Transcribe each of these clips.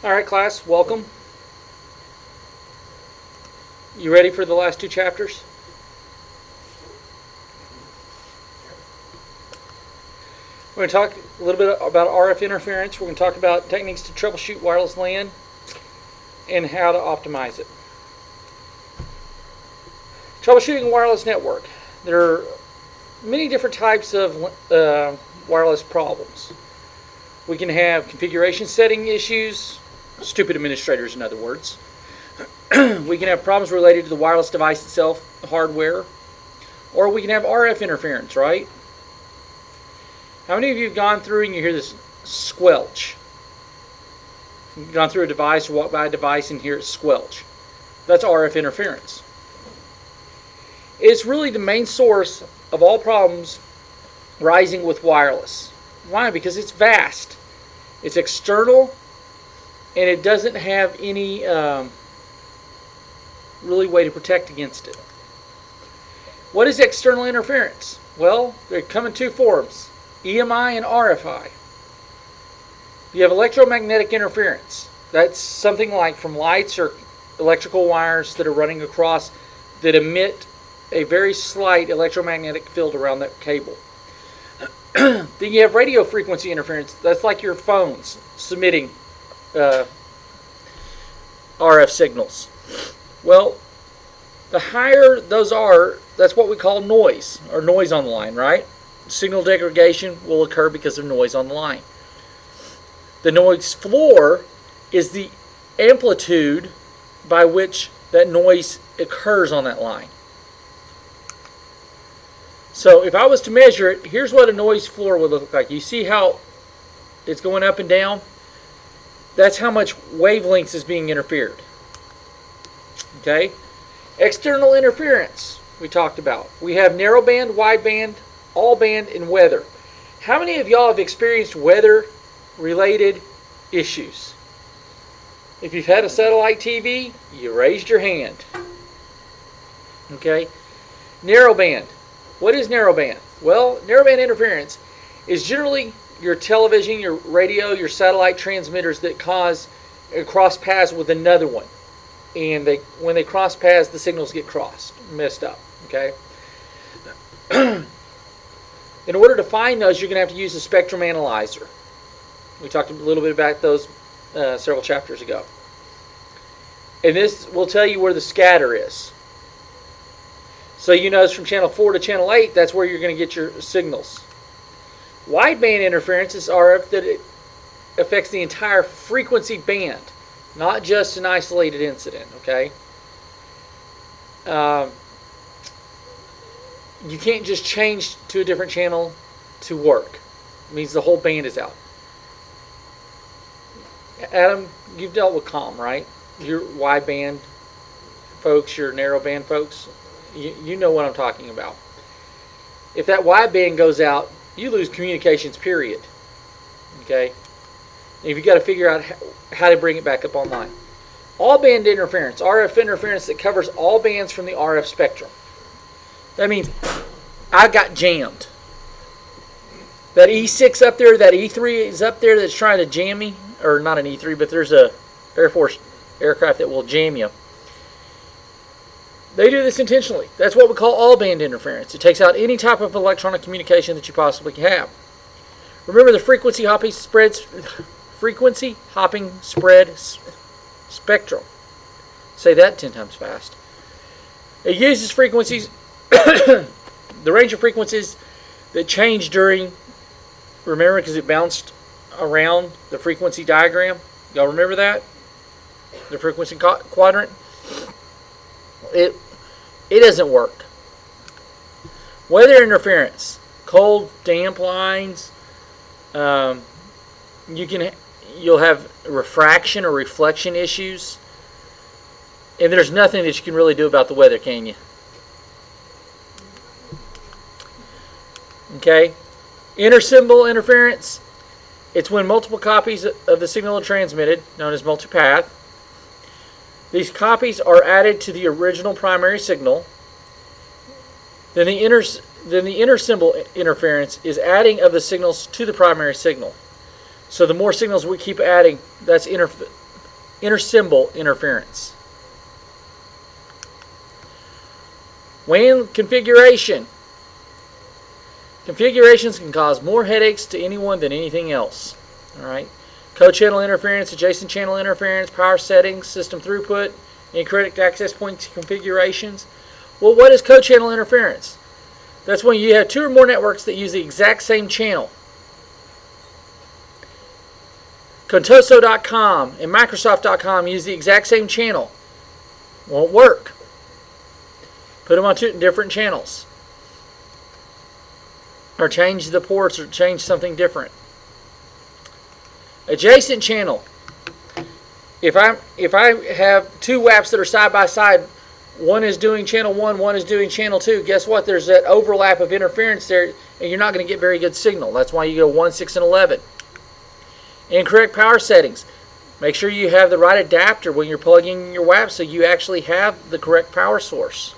All right, class, welcome. You ready for the last two chapters? We're going to talk a little bit about RF interference. We're going to talk about techniques to troubleshoot wireless LAN and how to optimize it. Troubleshooting a wireless network. There are many different types of wireless problems. We can have configuration setting issues, stupid administrators in other words. We can have problems related to the wireless device itself, the hardware, or we can have RF interference, right? How many of you have gone through and you hear this squelch? You've gone through a device or walked by a device and hear it squelch. That's RF interference. It's really the main source of all problems rising with wireless. Why? Because it's vast. It's external and it doesn't have any really way to protect against it. What is external interference? Well, they come in two forms, EMI and RFI. You have electromagnetic interference. That's something like from lights or electrical wires that are running across that emit a very slight electromagnetic field around that cable. Then you have radio frequency interference. That's like your phones submitting RF signals. Well, the higher those are, that's what we call noise, or noise on the line, right? Signal degradation will occur because of noise on the line. The noise floor is the amplitude by which that noise occurs on that line. So if I was to measure it, here's what a noise floor would look like. You see how it's going up and down? That's how much wavelengths is being interfered. Okay? External interference we talked about. We have narrowband, wideband, all band, and weather. How many of y'all have experienced weather-related issues? If you've had a satellite TV, you raised your hand. Okay? Narrowband. What is narrowband? Well, narrowband interference is generally your television, your radio, your satellite transmitters that cause a cross paths with another one. And when they cross paths, the signals get messed up. Okay? In order to find those, you're going to have to use a spectrum analyzer. We talked a little bit about those several chapters ago. And this will tell you where the scatter is. So you notice from channel 4 to channel 8, that's where you're going to get your signals. Wideband interference is RF that it affects the entire frequency band, not just an isolated incident, okay? You can't just change to a different channel to work. It means the whole band is out. Adam, you've dealt with comm, right? Your wideband folks, your narrowband folks. You know what I'm talking about. If that wideband goes out, you lose communications, period. Okay? And you've got to figure out how to bring it back up online. All band interference, RF interference that covers all bands from the RF spectrum. That means I got jammed. That E6 up there, that E3 is up there that's trying to jam me. Or not an E3, but there's a Air Force aircraft that will jam you. They do this intentionally. That's what we call all band interference. It takes out any type of electronic communication that you possibly can have. Remember the frequency hopping spread spectrum. Say that 10 times fast. It uses frequencies, the range of frequencies that change during, remember because it bounced around the frequency diagram. Y'all remember that? The frequency quadrant? It doesn't work. Weather interference, cold, damp lines. You'll have refraction or reflection issues, and there's nothing that you can really do about the weather, can you? Okay. Intersymbol interference. It's when multiple copies of the signal are transmitted, known as multipath. These copies are added to the original primary signal. Then the intersymbol interference is adding of the signals to the primary signal. So the more signals we keep adding, that's intersymbol interference. WAN configuration. Configurations can cause more headaches to anyone than anything else. All right. Co-channel interference, adjacent channel interference, power settings, system throughput, incorrect access point configurations. Well, what is co-channel interference? That's when you have two or more networks that use the exact same channel. Contoso.com and Microsoft.com use the exact same channel. Won't work. Put them on two different channels. Or change the ports or change something different. Adjacent channel. If I have two WAPs that are side by side, one is doing channel 1, one is doing channel 2, guess what? There's that overlap of interference there, and you're not going to get very good signal. That's why you go 1, 6, and 11. Incorrect power settings. Make sure you have the right adapter when you're plugging in your WAP so you actually have the correct power source.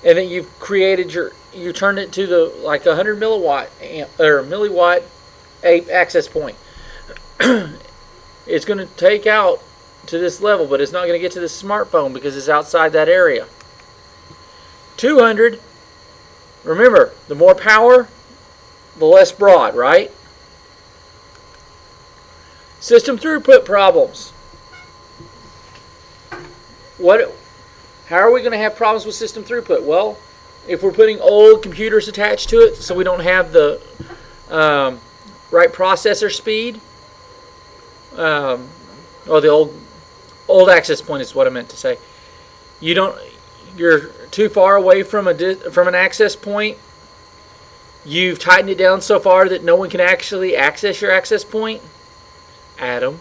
And then you've created you turned it to the like 100 milliwatt or milliwatt access point. It's going to take out to this level, but it's not going to get to the smartphone because it's outside that area. 200. Remember, the more power, the less broad, right? System throughput problems. How are we going to have problems with system throughput? Well, if we're putting old computers attached to it, so we don't have the right processor speed, or the old access point is what I meant to say. You're too far away from an access point. You've tightened it down so far that no one can actually access your access point. Adam.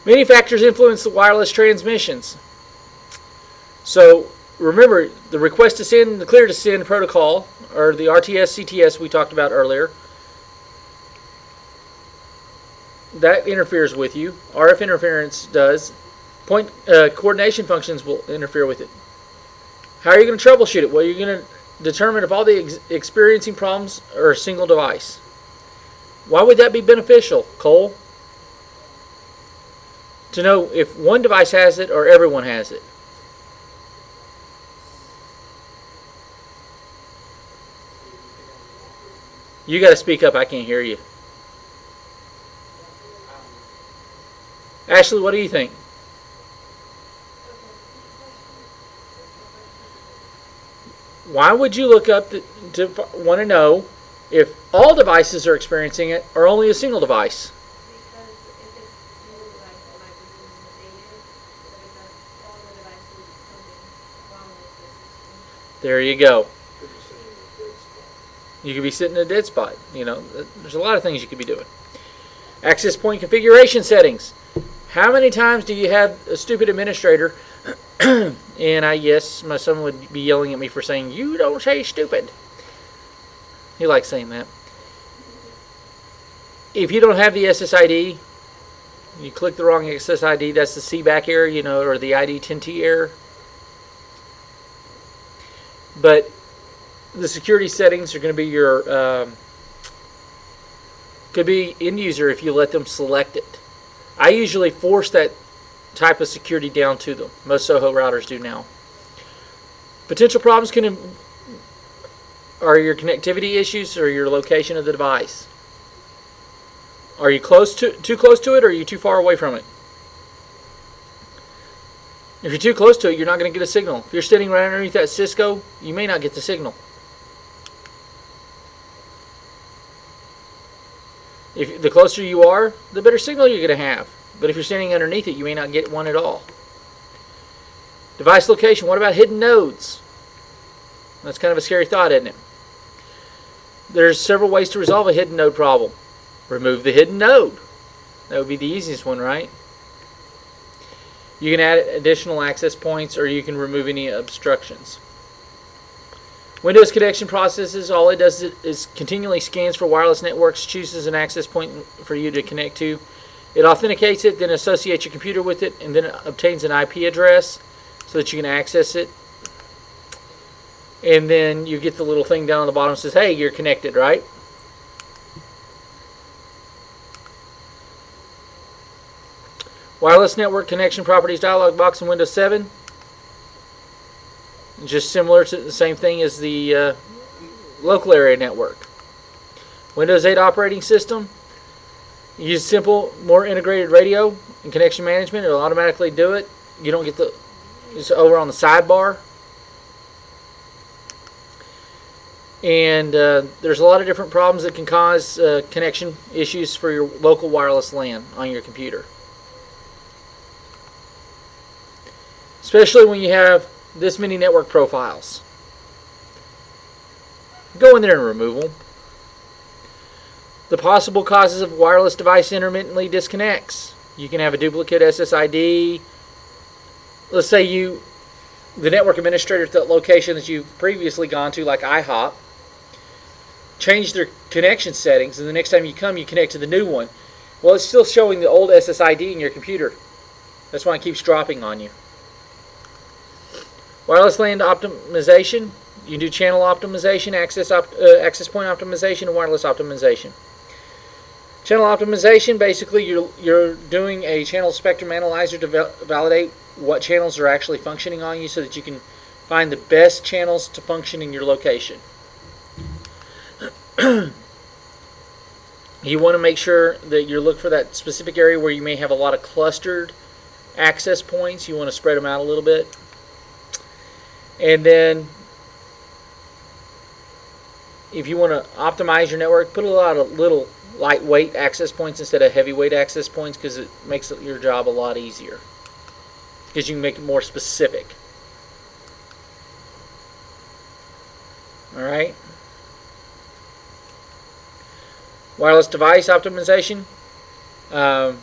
Many factors influence the wireless transmissions. So remember, the request to send and the clear to send protocol, or the RTS-CTS we talked about earlier, that interferes with you. RF interference does. Point coordination functions will interfere with it. How are you going to troubleshoot it? Well, you're going to determine if all the experiencing problems are a single device. Why would that be beneficial, Cole? To know if one device has it or everyone has it. You got to speak up. I can't hear you. Ashley, what do you think? Why would you look up to want to know if all devices are experiencing it or only a single device? There you go. You could be sitting in a dead spot. You know, there's a lot of things you could be doing. Access point configuration settings. How many times do you have a stupid administrator? And yes, my son would be yelling at me for saying, "You don't say stupid." He likes saying that. If you don't have the SSID, you click the wrong SSID. That's the CBAC error, you know, or the ID10T error. But the security settings are going to be your could be end user if you let them select it. I usually force that type of security down to them. Most SOHO routers do now. Potential problems are your connectivity issues or your location of the device. Are you too close to it, or are you too far away from it? If you're too close to it, you're not going to get a signal. If you're standing right underneath that Cisco, you may not get the signal. If the closer you are, the better signal you're going to have. But if you're standing underneath it, you may not get one at all. Device location. What about hidden nodes? That's kind of a scary thought, isn't it? There's several ways to resolve a hidden node problem. Remove the hidden node. That would be the easiest one, right? You can add additional access points, or you can remove any obstructions. Windows connection processes, all it does is continually scans for wireless networks, chooses an access point for you to connect to. It authenticates it, then associates your computer with it, and then it obtains an IP address so that you can access it. And then you get the little thing down on the bottom that says, hey, you're connected, right? Wireless network connection properties dialog box in Windows 7. Just similar to the same thing as the local area network. Windows 8 operating system. Use simple, more integrated radio and connection management. It'll automatically do it. You don't get it's over on the sidebar. And there's a lot of different problems that can cause connection issues for your local wireless LAN on your computer. Especially when you have this many network profiles. Go in there and remove them. The possible causes of wireless device intermittently disconnects. You can have a duplicate SSID. Let's say the network administrator at that location that you've previously gone to, like IHOP, change their connection settings, and the next time you come, you connect to the new one. Well, it's still showing the old SSID in your computer. That's why it keeps dropping on you. Wireless LAN optimization. You can do channel optimization, access point optimization, and wireless optimization. Channel optimization, basically you're doing a channel spectrum analyzer to validate what channels are actually functioning on you so that you can find the best channels to function in your location. You want to make sure that you look for that specific area where you may have a lot of clustered access points. You want to spread them out a little bit. And then if you want to optimize your network, put a lot of little lightweight access points instead of heavyweight access points, because it makes your job a lot easier, because you can make it more specific. Alright. Wireless device optimization. I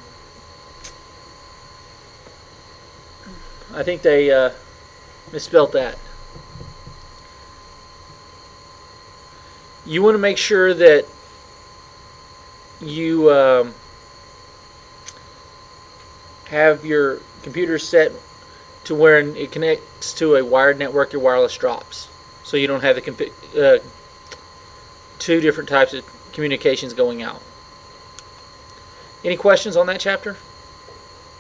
think they misspelled that. You want to make sure that you have your computer set to where it connects to a wired network your wireless drops, so you don't have the two different types of communications going out. Any questions on that chapter?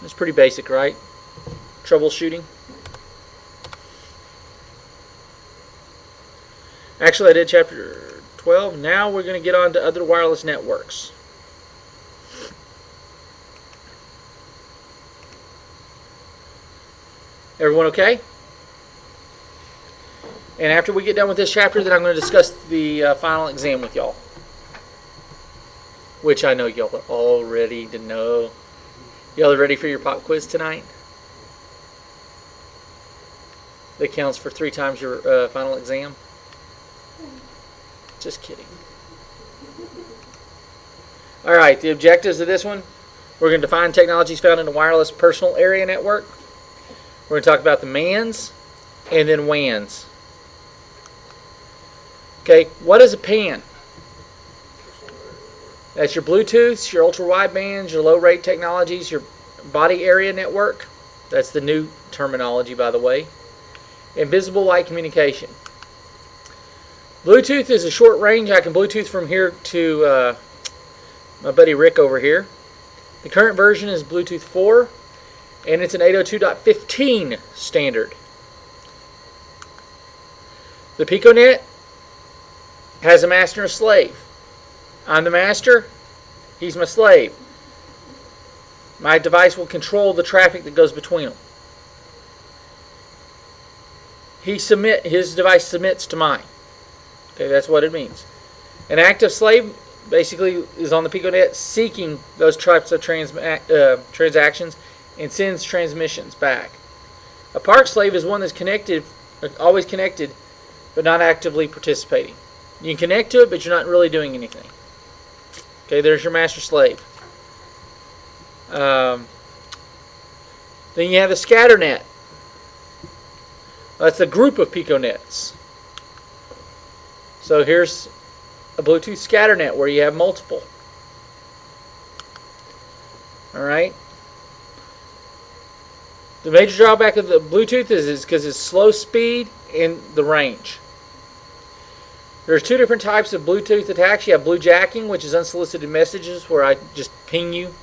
It's pretty basic, right? Troubleshooting. Actually, I did chapter 12. Now we're going to get on to other wireless networks. Everyone okay? And after we get done with this chapter, then I'm going to discuss the final exam with y'all, which I know y'all are all ready to know. Y'all are ready for your pop quiz tonight? That counts for 3 times your final exam? Just kidding. Alright, the objectives of this one. We're going to define technologies found in a wireless personal area network. We're going to talk about the MANs and then WANs. Okay, what is a PAN? That's your Bluetooths, your ultra-widebands, your low-rate technologies, your body area network. That's the new terminology, by the way. Invisible light communication. Bluetooth is a short range. I can Bluetooth from here to my buddy Rick over here. The current version is Bluetooth 4, and it's an 802.15 standard. The Piconet has a master and a slave. I'm the master, he's my slave. My device will control the traffic that goes between them. His device submits to mine. Okay, that's what it means. An active slave basically is on the Piconet seeking those types of transactions and sends transmissions back. A park slave is one that's connected, always connected, but not actively participating. You can connect to it, but you're not really doing anything. Okay, there's your master slave. Then you have the scatternet. That's a group of Piconets. So here's a Bluetooth scatternet where you have multiple. Alright. The major drawback of the Bluetooth is because it's slow speed and the range. There's 2 different types of Bluetooth attacks. You have bluejacking, which is unsolicited messages, where I just ping you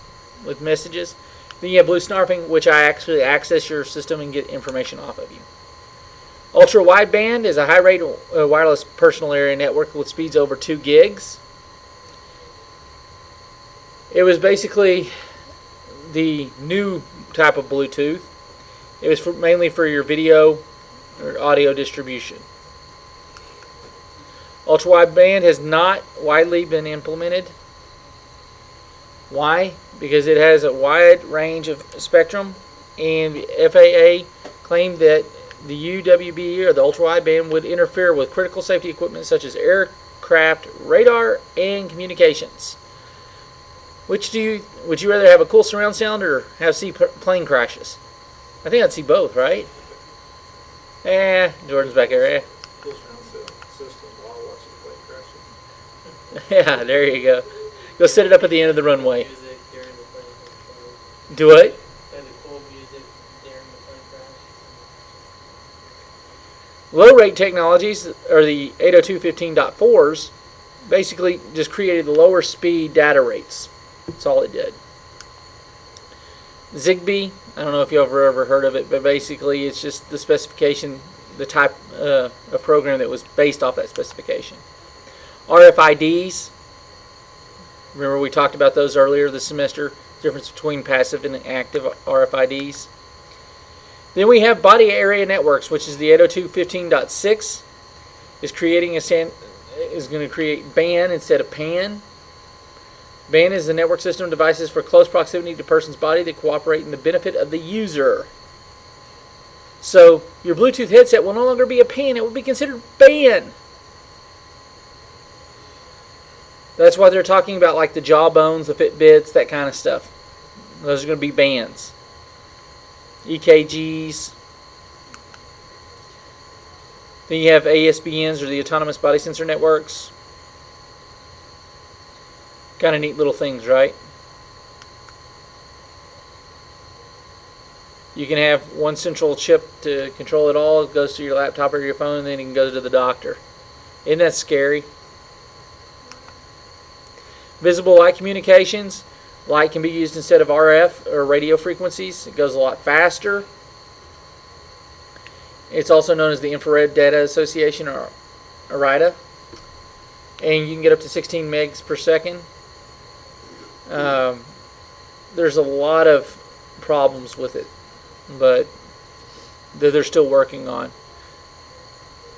with messages. Then you have blue snarfing, which I actually access your system and get information off of you. Ultra wideband is a high rate wireless personal area network with speeds over 2 gigs. It was basically the new type of Bluetooth. It was mainly for your video or audio distribution. Ultra wideband has not widely been implemented. Why? Because it has a wide range of spectrum, and the FAA claimed that the UWB, or the ultra wideband, would interfere with critical safety equipment such as aircraft radar and communications. Would you rather have a cool surround sound or have see plane crashes? I think I'd see both, right? Jordan's back there. Cool surround system while watching plane crashes. Yeah, there you go. Go set it up at the end of the runway. Music during the plane crash. Do it. And the cool music during the plane crash. Low rate technologies, or the 802.15.4s, basically just created the lower speed data rates. That's all it did. Zigbee, I don't know if you've ever heard of it, but basically it's just the specification, the type of program that was based off that specification. RFIDs, remember we talked about those earlier this semester, difference between passive and active RFIDs. Then we have body area networks, which is the 802.15.6, is going to create BAN instead of PAN. BAN is the network system of devices for close proximity to a person's body that cooperate in the benefit of the user. So your Bluetooth headset will no longer be a PAN, it will be considered BAN. That's why they're talking about like the Jawbones, the Fitbits, that kind of stuff. Those are going to be bands. EKGs. Then you have ASBNs, or the Autonomous Body Sensor Networks. Kind of neat little things, right? You can have one central chip to control it all. It goes to your laptop or your phone, and then you can go to the doctor. Isn't that scary? Visible light communications. Light can be used instead of RF or radio frequencies. It goes a lot faster. It's also known as the Infrared Data Association, or IRIDA. And you can get up to 16 megs per second. There's a lot of problems with it, but that they're still working on.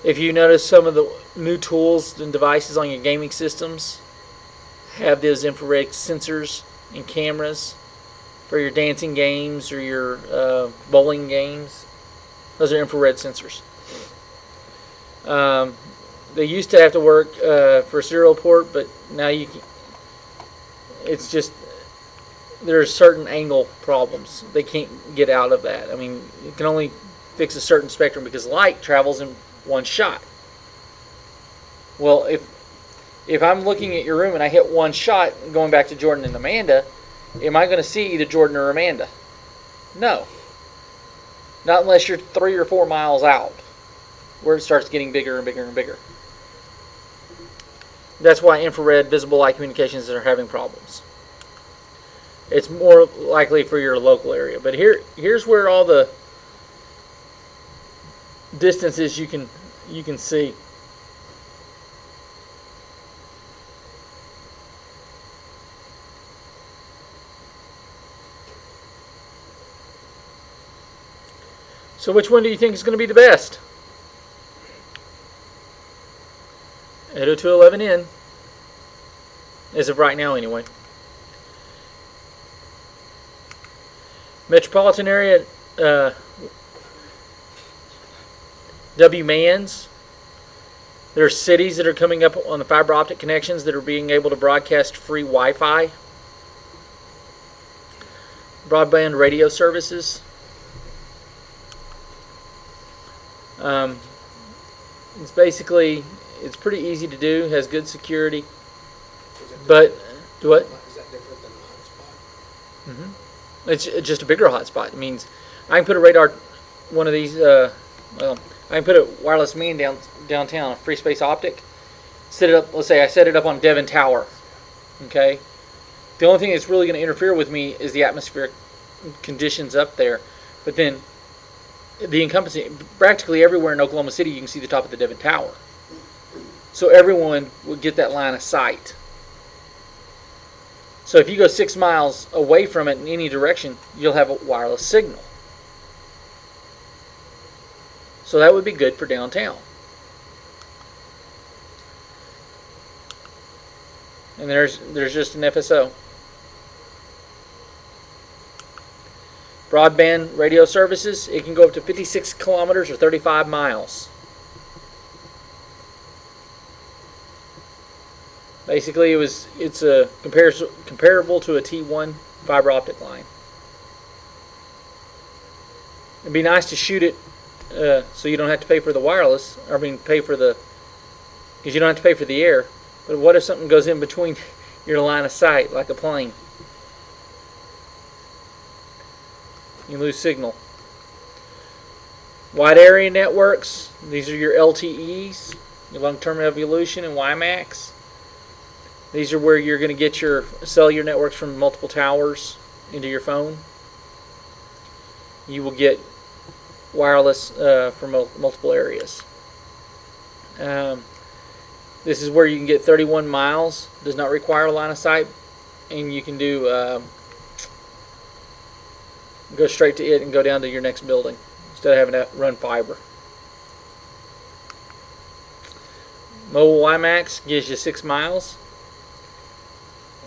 If you notice, some of the new tools and devices on your gaming systems have those infrared sensors and cameras for your dancing games or your bowling games. Those are infrared sensors. They used to have to work for a serial port, but now you can. It's just there are certain angle problems. They can't get out of that. I mean, you can only fix a certain spectrum because light travels in one shot. Well, if I'm looking at your room and I hit one shot, going back to Jordan and Amanda, am I going to see either Jordan or Amanda? No. Not unless you're 3 or 4 miles out, where it starts getting bigger and bigger and bigger. That's why infrared visible light communications are having problems. It's more likely for your local area. But here's where all the distances you can see. So which one do you think is going to be the best? 802.11n, as of right now anyway. Metropolitan area WMANs. There are cities that are coming up on the fiber optic connections that are being able to broadcast free Wi-Fi. Broadband radio services. It's basically, it's pretty easy to do, has good security, but do what? Is that different than a hotspot? Mm-hmm. It's just a bigger hotspot. It means I can put a radar, one of these, well, I can put a wireless mean downtown, a free space optic, set it up, let's say I set it up on Devon Tower, okay? The only thing that's really going to interfere with me is the atmospheric conditions up there. But then the encompassing, practically everywhere in Oklahoma City, you can see the top of the Devon Tower. So everyone would get that line of sight. So if you go 6 miles away from it in any direction, you'll have a wireless signal. So that would be good for downtown. And there's just an FSO. Broadband radio services, it can go up to 56 kilometers or 35 miles. Basically, it's a comparable to a T1 fiber optic line. It'd be nice to shoot it so you don't have to pay for the wireless. I mean, because you don't have to pay for the air. But what if something goes in between your line of sight, like a plane? You lose signal. Wide area networks, these are your LTEs, your long-term evolution, and WiMAX. These are where you're going to get your cellular networks from multiple towers into your phone. You will get wireless from multiple areas. This is where you can get 31 miles, does not require a line of sight, and you can do go straight to it and go down to your next building instead of having to run fiber. Mobile WiMAX gives you 6 miles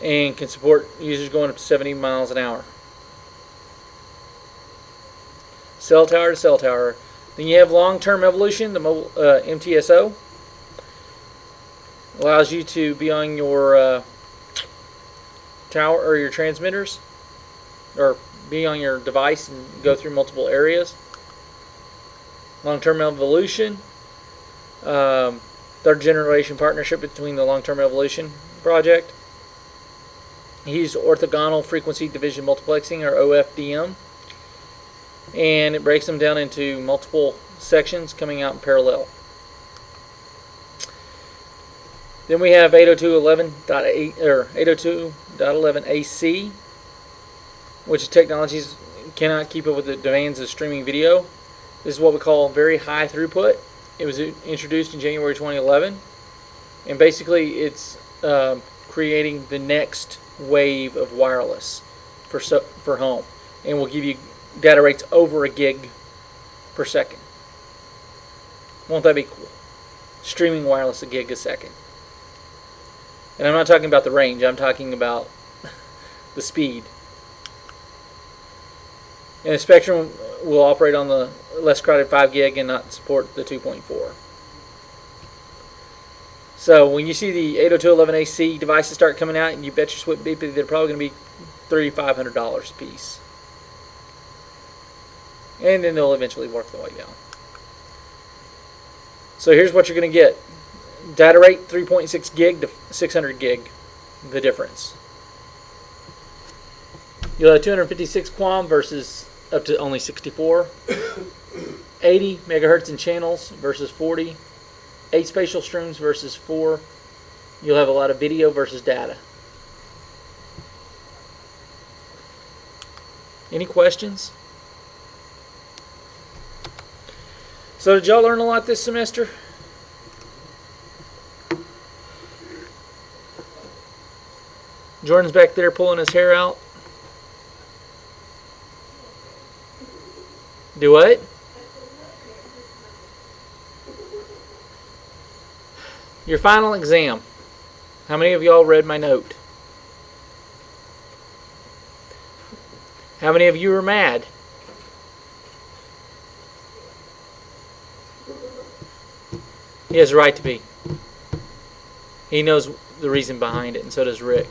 and can support users going up to 70 miles an hour. Cell tower to cell tower. Then you have long-term evolution, the mobile MTSO. Allows you to be on your tower or your transmitters, or be on your device and go through multiple areas. Long-term evolution, third generation partnership between the long-term evolution project. He used orthogonal frequency division multiplexing, or OFDM, and it breaks them down into multiple sections coming out in parallel. Then we have 802.11.8 or 802.11 AC, which technologies cannot keep up with the demands of streaming video. This is what we call very high throughput. It was introduced in January 2011, and basically it's creating the next wave of wireless for home, and will give you data rates over a gig per second. Won't that be cool? Streaming wireless a gig a second. And I'm not talking about the range, I'm talking about the speed. And the spectrum will operate on the less crowded 5 gig and not support the 2.4. So when you see the 802.11ac devices start coming out, and you bet your sweet beepy they're probably going to be $3,500 a piece. And then they'll eventually work their way down. So here's what you're going to get. Data rate 3.6 gig to 600 gig, the difference. You'll have 256 QAM versus up to only 64. 80 megahertz in channels versus 40. 8 spatial streams versus 4. You'll have a lot of video versus data. Any questions? So did y'all learn a lot this semester? Jordan's back there pulling his hair out. Do what? Your final exam. How many of y'all read my note? How many of you are mad? He has a right to be. He knows the reason behind it, and so does Rick.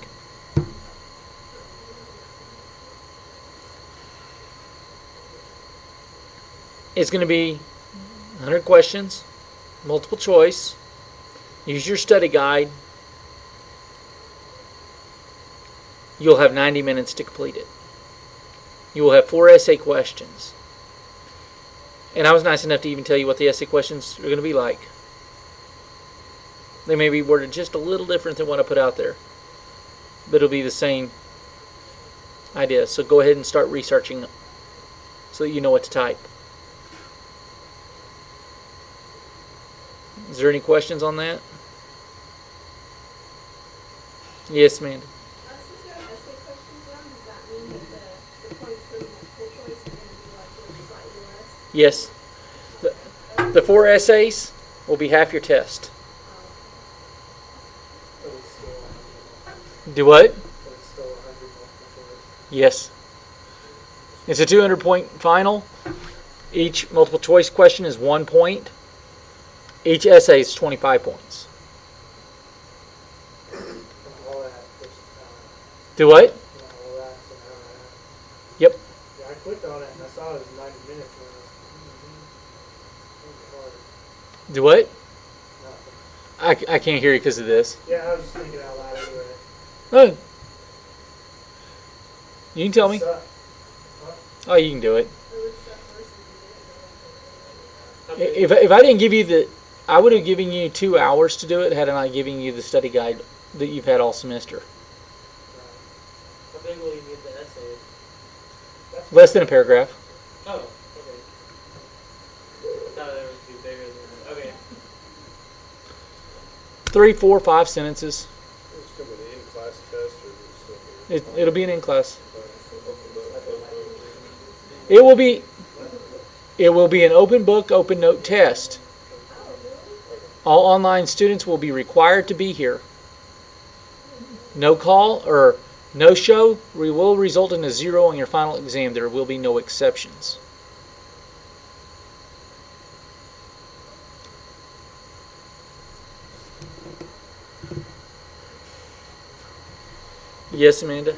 It's going to be 100 questions, multiple choice. Use your study guide. You'll have 90 minutes to complete it. You will have 4 essay questions. And I was nice enough to even tell you what the essay questions are going to be like. They may be worded just a little different than what I put out there, but it'll be the same idea. So go ahead and start researching so that you know what to type. Is there any questions on that? Yes, Amanda. Since we have essay questions on, does that mean that the points for the multiple choice are going to be like slightly less? Yes. The 4 essays will be half your test. But it's still, Do what? but it's still 100 multiple choice. Yes. It's a 200-point final. Each multiple choice question is 1 point. Each essay is 25 points. And all that, just, Do what? all that's an hour and a half. Yep. Yeah, I clicked on it and I saw it was 90 minutes and I was, hard. Do what? Nothing. I can't hear you because of this. Yeah, I was just thinking out loud anyway. Oh. You can tell me. Suck. Oh, you can do it. It would suck versus you didn't know. If I didn't give you the, I would have given you 2 hours to do it had I not given you the study guide that you've had all semester. How big will you need the essay? Less than a paragraph. Oh, okay. I thought it would be bigger than that. Okay. 3, 4, 5 sentences. It's going to be an in-class test or is it still It'll be an in-class. here? It will be an open book, open note test. All online students will be required to be here. No call or no show will result in a 0 on your final exam. There will be no exceptions. Yes, Amanda?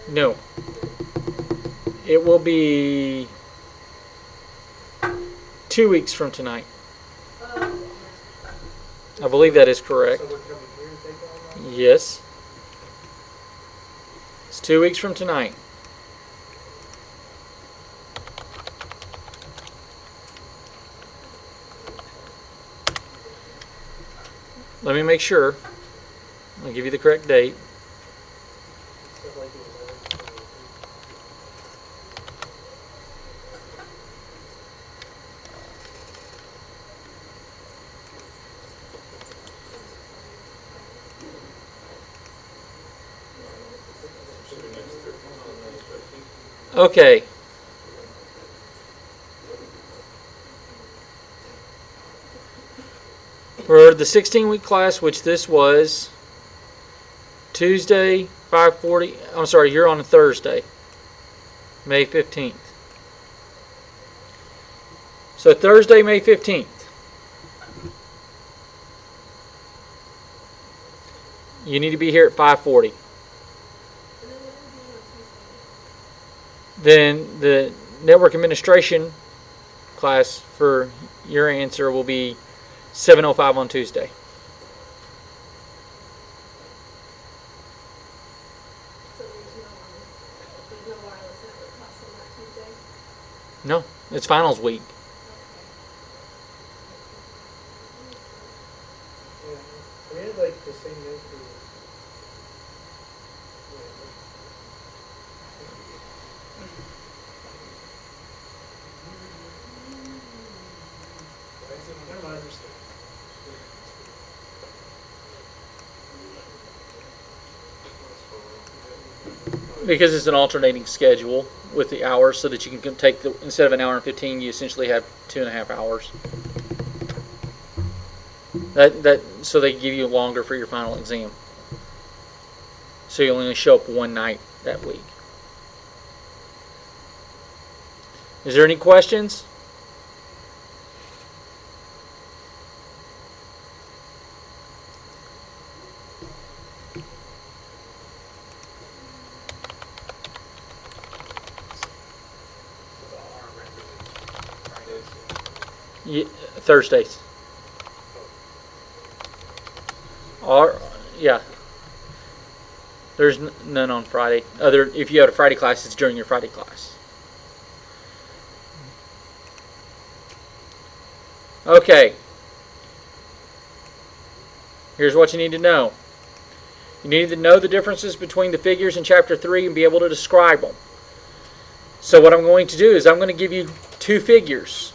No. It will be 2 weeks from tonight. I believe that is correct. So we're coming here and taking all that? Yes. It's 2 weeks from tonight. Let me make sure. I'll give you the correct date. Stuff like the 11th, 23rd. Okay. For the 16-week class, which this was Tuesday, 5:40. I'm sorry, you're on a Thursday, May 15th. So Thursday, May 15th. You need to be here at 5:40. Then the network administration class for your answer will be 7:05 on Tuesday. So there's no wireless network class on that Tuesday? No, it's finals week. Yeah. We had like the same name for Never mind, understand. Because it's an alternating schedule with the hours, so that you can take the, instead of an hour and 15, you essentially have 2.5 hours. So they give you longer for your final exam. So you only show up one night that week. Is there any questions? The R represents Fridays. Thursdays. Or, yeah. There's none on Friday. Other, if you had a Friday class, it's during your Friday class. Okay. Here's what you need to know. You need to know the differences between the figures in Chapter 3 and be able to describe them. So what I'm going to do is I'm going to give you two figures.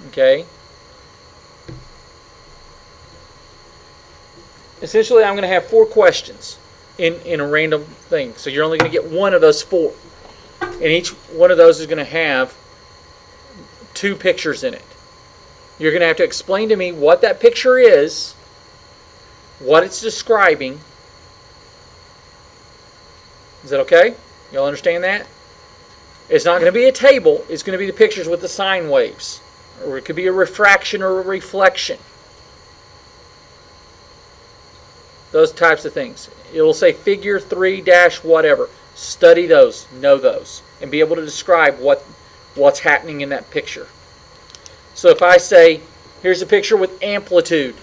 Okay? Essentially, I'm going to have 4 questions in a random thing. So you're only going to get one of those 4. And each one of those is going to have 2 pictures in it. You're going to have to explain to me what that picture is, what it's describing. Is that okay? Y'all understand that? It's not going to be a table. It's going to be the pictures with the sine waves. Or it could be a refraction or a reflection. Those types of things. It will say figure 3 dash whatever. Study those, know those, and be able to describe what's happening in that picture. So if I say, here's a picture with amplitude,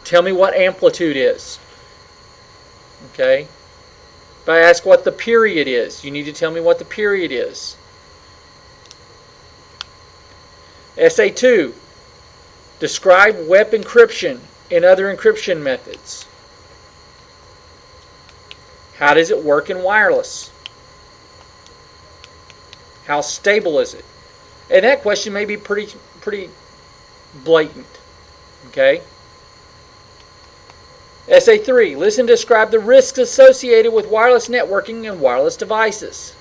tell me what amplitude is. Okay? If I ask what the period is, you need to tell me what the period is. Essay 2, describe web encryption and other encryption methods. How does it work in wireless? How stable is it? And that question may be pretty blatant. Okay? Essay 3, listen and describe the risks associated with wireless networking and wireless devices.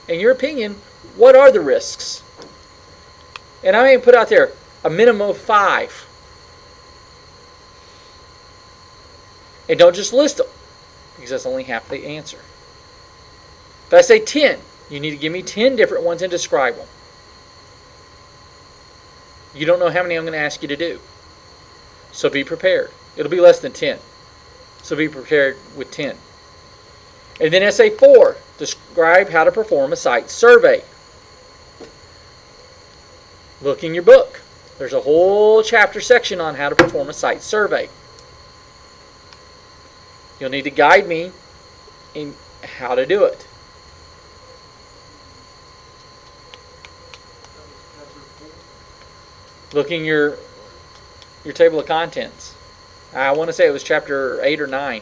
In your opinion, what are the risks? And I may put out there a minimum of 5. And don't just list them, because that's only half the answer. If I say 10, you need to give me 10 different ones and describe them. You don't know how many I'm going to ask you to do. So be prepared. It'll be less than 10. So be prepared with 10. And then essay 4, describe how to perform a site survey. Look in your book. There's a whole chapter section on how to perform a site survey. You'll need to guide me in how to do it. Look in your table of contents. I want to say it was chapter 8 or 9.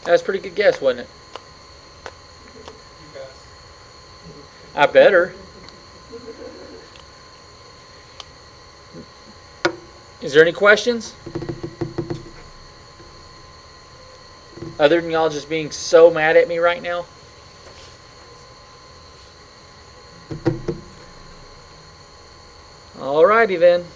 That's a pretty good guess, wasn't it? I better. Is there any questions? Other than y'all just being so mad at me right now? Alrighty then.